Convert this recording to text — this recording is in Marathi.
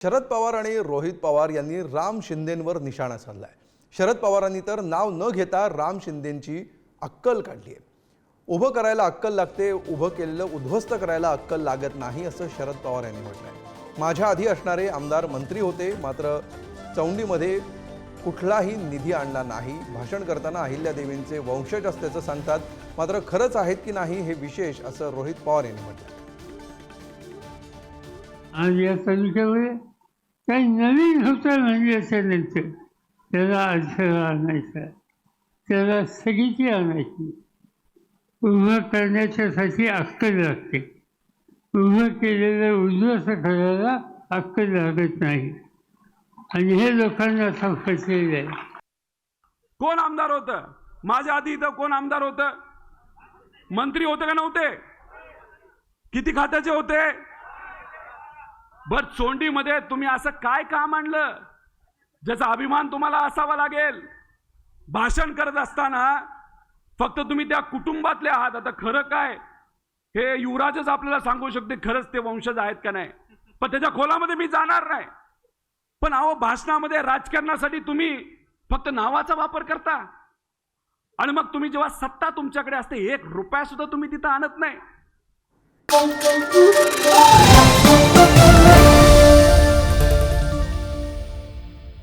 शरद पवार आणि रोहित पवार यांनी राम शिंदेंवर निशाणा साधलाय। शरद पवारांनी तर नाव न घेता राम शिंदेंची अक्कल काढली आहे। उभं करायला अक्कल लागते, उभं केलेलं उद्ध्वस्त करायला अक्कल लागत नाही असं शरद पवार यांनी म्हटलंय। माझ्या आधी असणारे आमदार मंत्री होते, मात्र चौंडीमध्ये कुठलाही निधी आणला नाही। भाषण करताना अहिल्यादेवींचे वंशज असल्याचं सांगतात, मात्र खरंच आहेत की नाही हे विशेष असं रोहित पवार यांनी म्हटलं। आज या तालुक्यामध्ये काही नवीन होतं म्हणजे याच्यानंतर त्याला अडथळा आणायचा, त्याला स्थगिती आणायची। उभं करण्याच्यासाठी अक्कल लागते, उभं केलेलं उद्ध्वस्त करायला अक्कल लागत नाही, आणि हे लोकांना आता फसलेलं आहे। कोण आमदार होतं? माझ्या आधी इथं कोण आमदार होतं? मंत्री होते का नव्हते? किती खात्याचे होते? बर चोंडीमध्ये तुम्ही असं काय काम आणलं ज्याचा अभिमान तुम्हाला असावा लागेल? भाषण करत असताना फक्त तुम्ही त्या कुटुंबातले आहात। आता खरं काय हे युवराजच आपल्याला सांगू शकते खरंच ते वंशज आहेत का नाही, पण त्याच्या खोलामध्ये मी जाणार नाही। पण अहो, भाषणामध्ये राजकारणासाठी तुम्ही फक्त नावाचा वापर करता, आणि मग तुम्ही जेव्हा सत्ता तुमच्याकडे असते 1 रुपया सुद्धा तुम्ही तिथं आणत नाही।